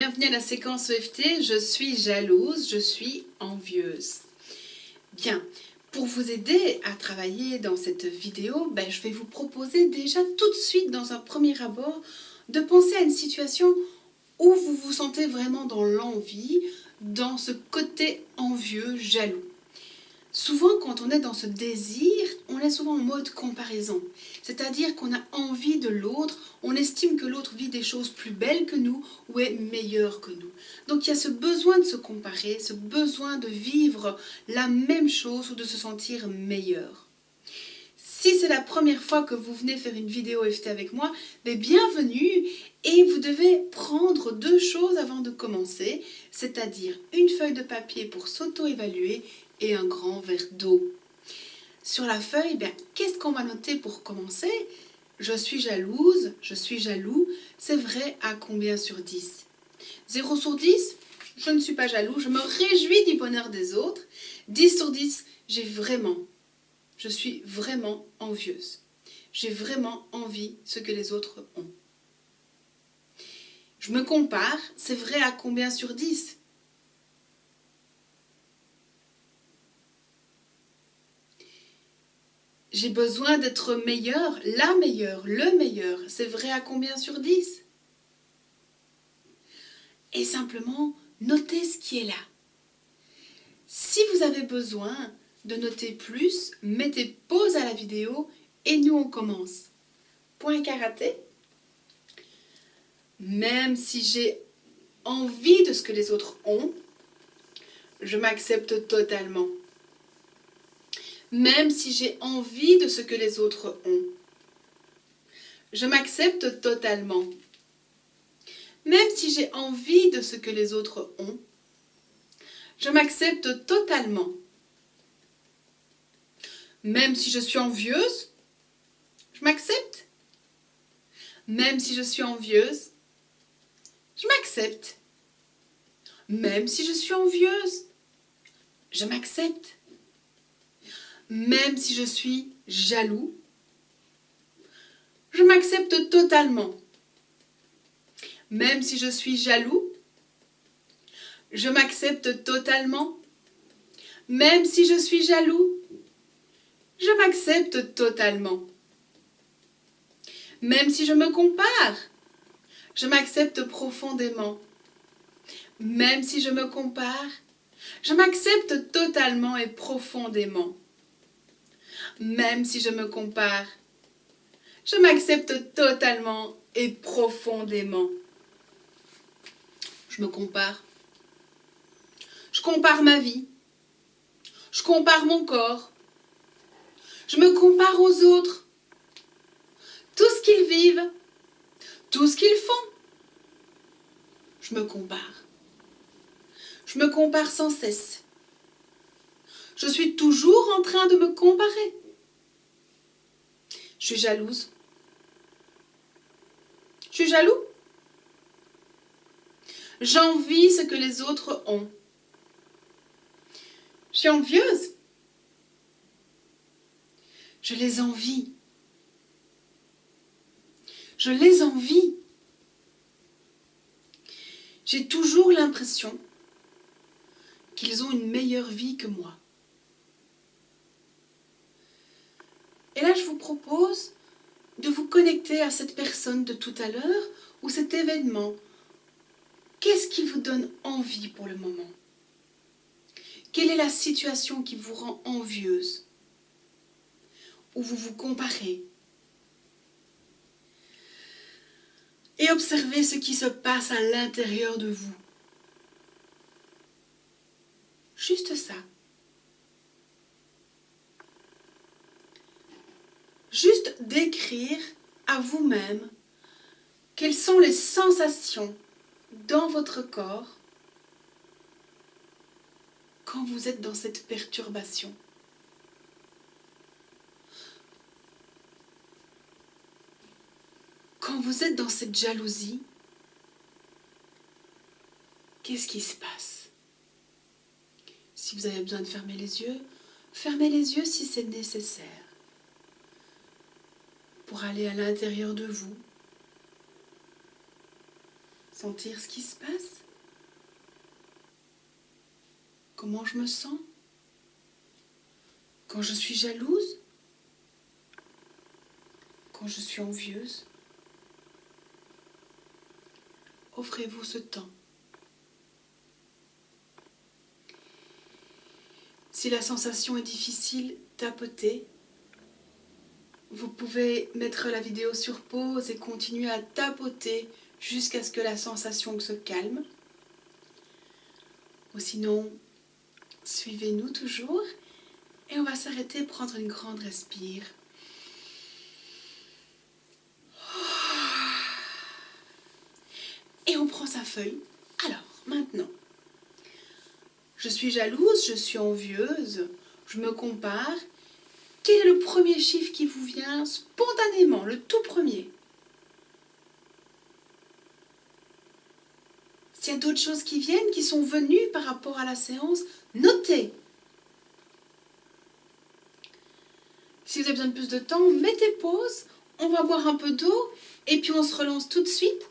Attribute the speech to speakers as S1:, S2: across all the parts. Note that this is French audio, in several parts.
S1: Bienvenue à la séquence EFT, je suis jalouse, je suis envieuse. Bien, pour vous aider à travailler dans cette vidéo, je vais vous proposer déjà tout de suite dans un premier abord de penser à une situation où vous vous sentez vraiment dans l'envie, dans ce côté envieux, jaloux. Souvent, quand on est dans ce désir, on est souvent en mode comparaison. C'est-à-dire qu'on a envie de l'autre, on estime que l'autre vit des choses plus belles que nous ou est meilleur que nous. Donc il y a ce besoin de se comparer, ce besoin de vivre la même chose ou de se sentir meilleur. Si c'est la première fois que vous venez faire une vidéo EFT avec moi, bienvenue, et vous devez prendre deux choses avant de commencer, c'est-à-dire une feuille de papier pour s'auto-évaluer et un grand verre d'eau. Sur la feuille, qu'est-ce qu'on va noter pour commencer? Je suis jalouse, je suis jaloux, c'est vrai à combien sur 10? 0 sur 10, je ne suis pas jaloux, je me réjouis du bonheur des autres. 10 sur 10, je suis vraiment envieuse. J'ai vraiment envie de ce que les autres ont. Je me compare, c'est vrai à combien sur 10? J'ai besoin d'être meilleure, la meilleure, le meilleur. C'est vrai à combien sur 10? Et simplement, notez ce qui est là. Si vous avez besoin de noter plus, mettez pause à la vidéo et nous on commence. Point karaté. Même si j'ai envie de ce que les autres ont, je m'accepte totalement. Même si j'ai envie de ce que les autres ont, je m'accepte totalement. Même si j'ai envie de ce que les autres ont, je m'accepte totalement. Même si je suis envieuse, je m'accepte. Même si je suis envieuse, je m'accepte. Même si je suis envieuse, je m'accepte. Même si je suis jaloux, je m'accepte totalement. Même si je suis jaloux, je m'accepte totalement. Même si je suis jaloux, je m'accepte totalement. Même si je me compare, je m'accepte profondément. Même si je me compare, je m'accepte totalement et profondément. Même si je me compare, je m'accepte totalement et profondément. Je me compare. Je compare ma vie. Je compare mon corps. Je me compare aux autres. Tout ce qu'ils vivent, tout ce qu'ils font. Je me compare. Je me compare sans cesse. Je suis toujours en train de me comparer. Je suis jalouse. Je suis jaloux. J'envie ce que les autres ont. Je suis envieuse. Je les envie. Je les envie. J'ai toujours l'impression qu'ils ont une meilleure vie que moi. Et là, je vous propose de vous connecter à cette personne de tout à l'heure ou cet événement. Qu'est-ce qui vous donne envie pour le moment? Quelle est la situation qui vous rend envieuse? Où vous vous comparez? Et observez ce qui se passe à l'intérieur de vous. Juste ça. Juste décrire à vous-même quelles sont les sensations dans votre corps quand vous êtes dans cette perturbation. Quand vous êtes dans cette jalousie, qu'est-ce qui se passe? Si vous avez besoin de fermer les yeux si c'est nécessaire. Pour aller à l'intérieur de vous. sentir ce qui se passe. Comment je me sens quand je suis jalouse, quand je suis envieuse. Offrez-vous ce temps. Si la sensation est difficile, tapotez. Vous pouvez mettre la vidéo sur pause et continuer à tapoter jusqu'à ce que la sensation se calme. Ou sinon, suivez-nous toujours et on va s'arrêter, prendre une grande respire. Et on prend sa feuille. Alors, maintenant, je suis jalouse, je suis envieuse, je me compare. Quel est le premier chiffre qui vous vient spontanément, le tout premier? S'il y a d'autres choses qui viennent, qui sont venues par rapport à la séance, notez. Si vous avez besoin de plus de temps, mettez pause, on va boire un peu d'eau et puis on se relance tout de suite.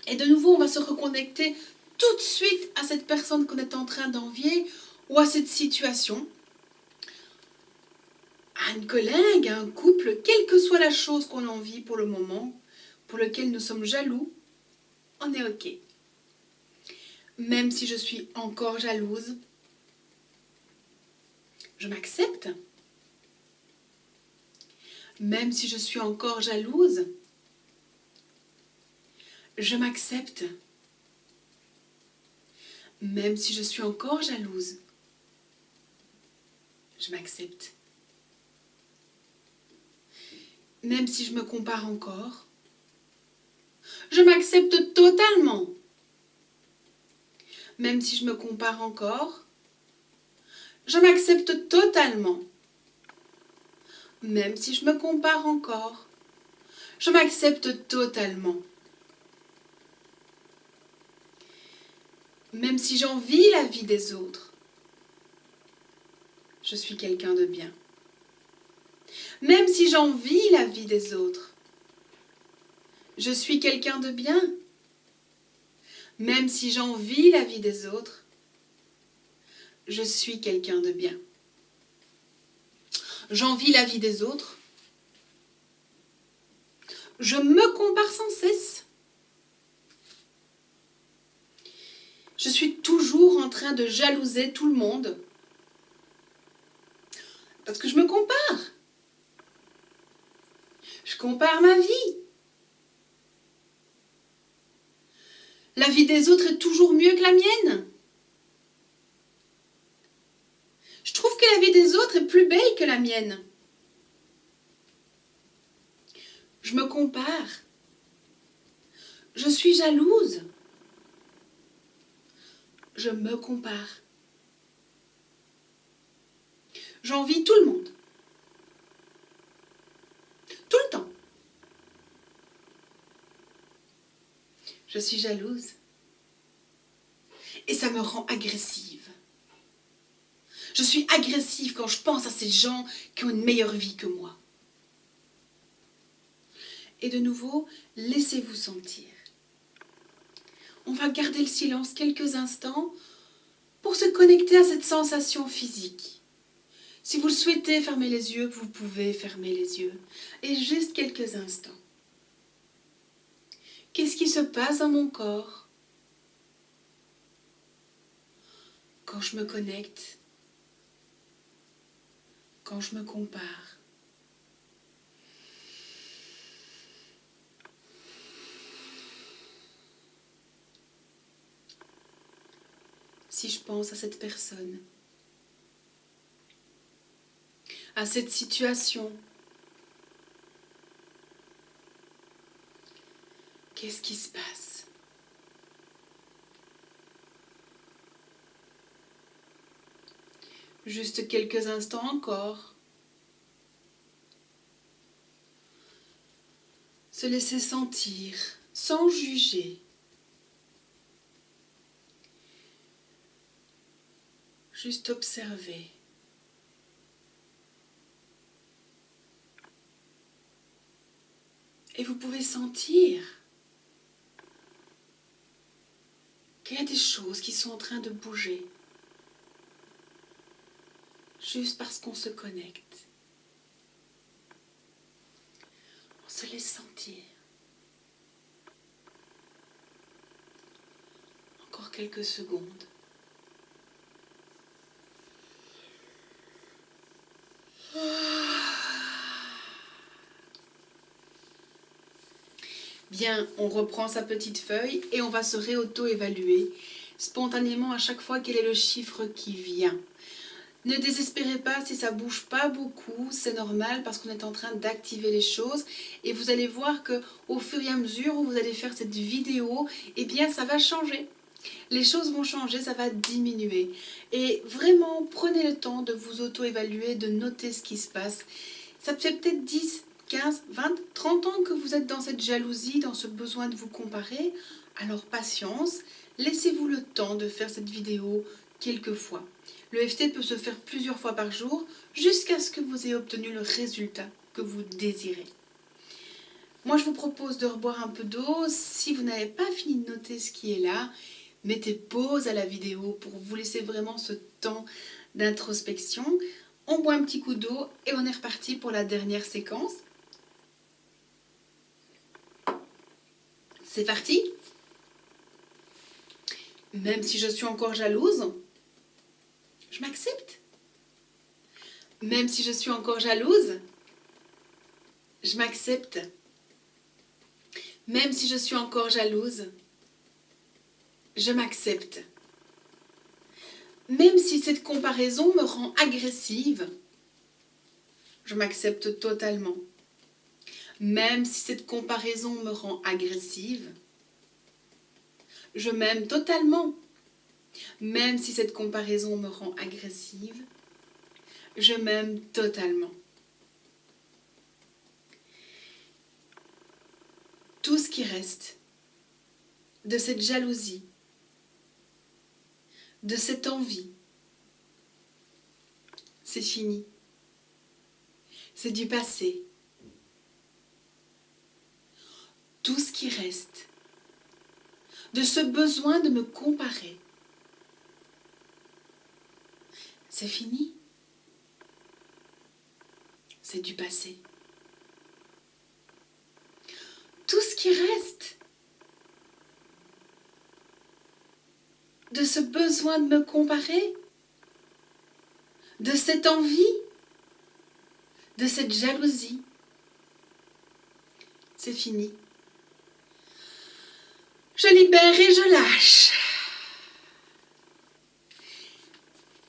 S1: Et de nouveau, on va se reconnecter tout de suite à cette personne qu'on est en train d'envier ou à cette situation, à une collègue, à un couple, quelle que soit la chose qu'on envie pour le moment, pour lequel nous sommes jaloux, on est OK. Même si je suis encore jalouse, je m'accepte. Même si je suis encore jalouse, je m'accepte. Même si je suis encore jalouse, je m'accepte. Même si je me compare encore, je m'accepte totalement. Même si je me compare encore, je m'accepte totalement. Même si je me compare encore, je m'accepte totalement. Même si j'envie la vie des autres, je suis quelqu'un de bien. Même si j'envie la vie des autres, je suis quelqu'un de bien. Même si j'envie la vie des autres, je suis quelqu'un de bien. J'envie la vie des autres. Je me compare sans cesse. Je suis toujours en train de jalouser tout le monde. Parce que je me compare. Je compare ma vie. La vie des autres est toujours mieux que la mienne. Je trouve que la vie des autres est plus belle que la mienne. Je me compare. Je suis jalouse. Je me compare. J'envie tout le monde. Tout le temps. Je suis jalouse. Et ça me rend agressive. Je suis agressive quand je pense à ces gens qui ont une meilleure vie que moi. Et de nouveau, laissez-vous sentir. On va garder le silence quelques instants pour se connecter à cette sensation physique. Si vous le souhaitez, fermez les yeux, vous pouvez fermer les yeux. Et juste quelques instants. Qu'est-ce qui se passe dans mon corps quand je me connecte, quand je me compare? Si je pense à cette personne, à cette situation, qu'est-ce qui se passe? Juste quelques instants encore. Se laisser sentir, sans juger. Juste observer. Et vous pouvez sentir qu'il y a des choses qui sont en train de bouger. Juste parce qu'on se connecte. On se laisse sentir. Encore quelques secondes. Bien, on reprend sa petite feuille et on va se réauto-évaluer spontanément à chaque fois quel est le chiffre qui vient. Ne désespérez pas si ça bouge pas beaucoup, c'est normal parce qu'on est en train d'activer les choses et vous allez voir que au fur et à mesure où vous allez faire cette vidéo, eh bien ça va changer. Les choses vont changer, ça va diminuer. Et vraiment, prenez le temps de vous auto-évaluer, de noter ce qui se passe. Ça fait peut-être 10, 15, 20, 30 ans que vous êtes dans cette jalousie, dans ce besoin de vous comparer. Alors patience, laissez-vous le temps de faire cette vidéo quelques fois. Le FT peut se faire plusieurs fois par jour jusqu'à ce que vous ayez obtenu le résultat que vous désirez. Moi, je vous propose de reboire un peu d'eau. Si vous n'avez pas fini de noter ce qui est là, mettez pause à la vidéo pour vous laisser vraiment ce temps d'introspection. On boit un petit coup d'eau et on est reparti pour la dernière séquence. C'est parti. Même si je suis encore jalouse, je m'accepte. Même si je suis encore jalouse, je m'accepte. Même si je suis encore jalouse, je m'accepte. Même si cette comparaison me rend agressive, je m'accepte totalement. Même si cette comparaison me rend agressive, je m'aime totalement. Même si cette comparaison me rend agressive, je m'aime totalement. Tout ce qui reste de cette jalousie, de cette envie, c'est fini. C'est du passé. Tout ce qui reste de ce besoin de me comparer, c'est fini. C'est du passé. Tout ce qui reste de ce besoin de me comparer, de cette envie, de cette jalousie, c'est fini. Je libère et je lâche.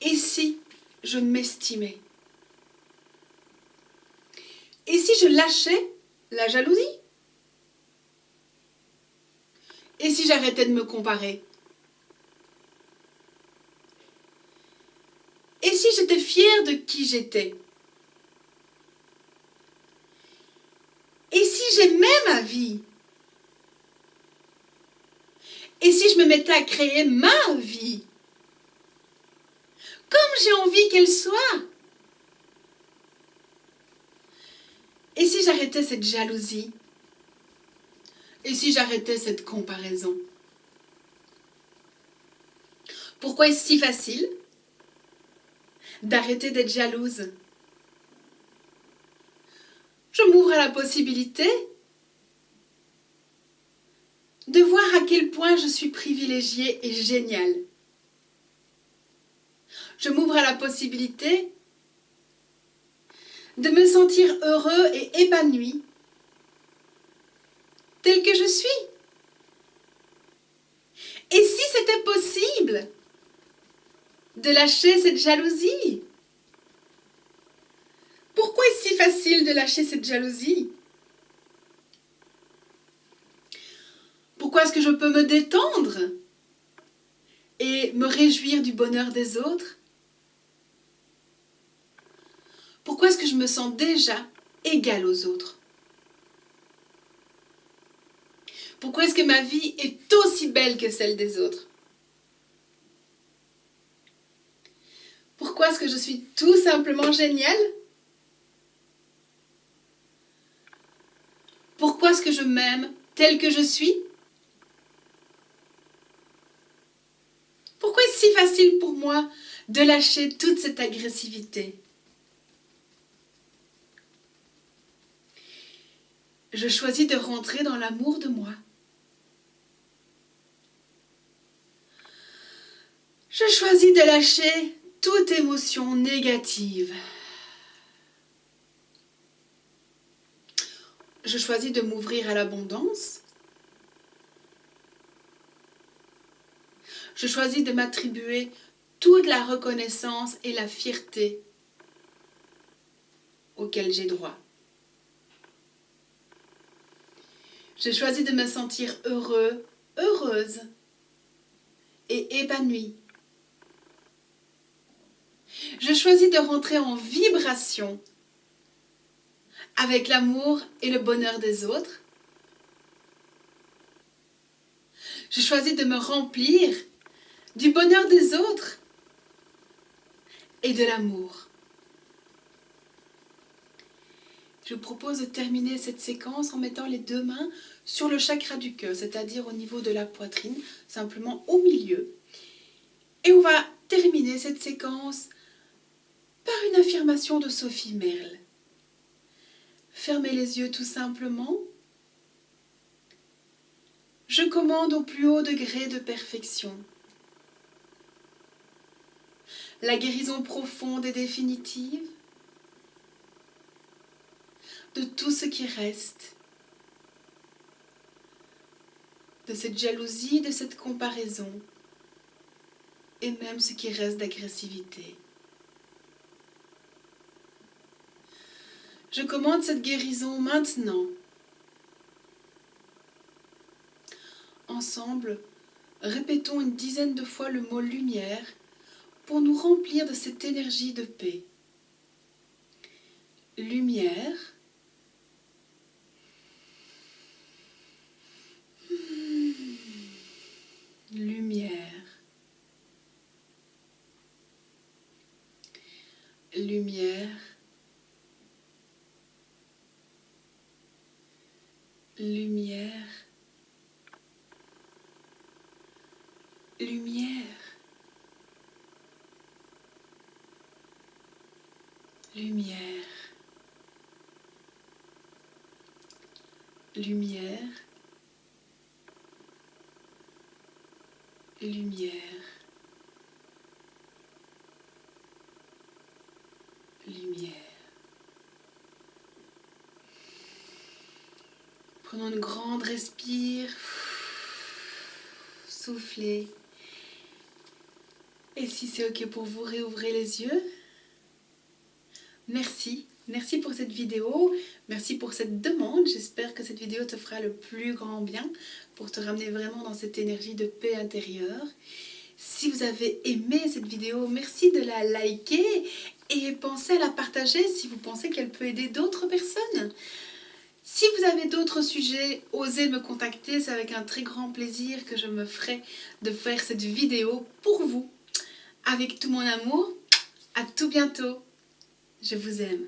S1: Et si je m'estimais? Et si je lâchais la jalousie? Et si j'arrêtais de me comparer? Et si j'étais fière de qui j'étais? Et si j'aimais ma vie? Et si je me mettais à créer ma vie? Comme j'ai envie qu'elle soit? Et si j'arrêtais cette jalousie? Et si j'arrêtais cette comparaison? Pourquoi est-ce si facile d'arrêter d'être jalouse? Je m'ouvre à la possibilité de voir à quel point je suis privilégiée et géniale. Je m'ouvre à la possibilité de me sentir heureux et épanoui tel que je suis. Et si c'était possible de lâcher cette jalousie? Pourquoi est-ce si facile de lâcher cette jalousie? Pourquoi est-ce que je peux me détendre et me réjouir du bonheur des autres? Pourquoi est-ce que je me sens déjà égale aux autres? Pourquoi est-ce que ma vie est aussi belle que celle des autres? Pourquoi est-ce que je suis tout simplement géniale? Pourquoi est-ce que je m'aime tel que je suis? Pourquoi est-ce si facile pour moi de lâcher toute cette agressivité? Je choisis de rentrer dans l'amour de moi. Je choisis de lâcher toute émotion négative. Je choisis de m'ouvrir à l'abondance. Je choisis de m'attribuer toute la reconnaissance et la fierté auxquelles j'ai droit. Je choisis de me sentir heureux, heureuse et épanouie. Je choisis de rentrer en vibration avec l'amour et le bonheur des autres. Je choisis de me remplir du bonheur des autres et de l'amour. Je vous propose de terminer cette séquence en mettant les deux mains sur le chakra du cœur, c'est-à-dire au niveau de la poitrine, simplement au milieu. Et on va terminer cette séquence par une affirmation de Sophie Merle. Fermez les yeux tout simplement. Je commande au plus haut degré de perfection la guérison profonde et définitive de tout ce qui reste, de cette jalousie, de cette comparaison, et même ce qui reste d'agressivité. Je commande cette guérison maintenant. Ensemble, répétons une dizaine de fois le mot lumière pour nous remplir de cette énergie de paix. Lumière. Lumière. Lumière. Lumière. Lumière. Lumière. Lumière. Lumière. Lumière. Prenons une grande respire. Soufflez. Et si c'est OK pour vous, réouvrez les yeux. Merci. Merci pour cette vidéo. Merci pour cette demande. J'espère que cette vidéo te fera le plus grand bien pour te ramener vraiment dans cette énergie de paix intérieure. Si vous avez aimé cette vidéo, merci de la liker et pensez à la partager si vous pensez qu'elle peut aider d'autres personnes. Si vous avez d'autres sujets, osez me contacter. C'est avec un très grand plaisir que je me ferai de faire cette vidéo pour vous. Avec tout mon amour. À tout bientôt. Je vous aime.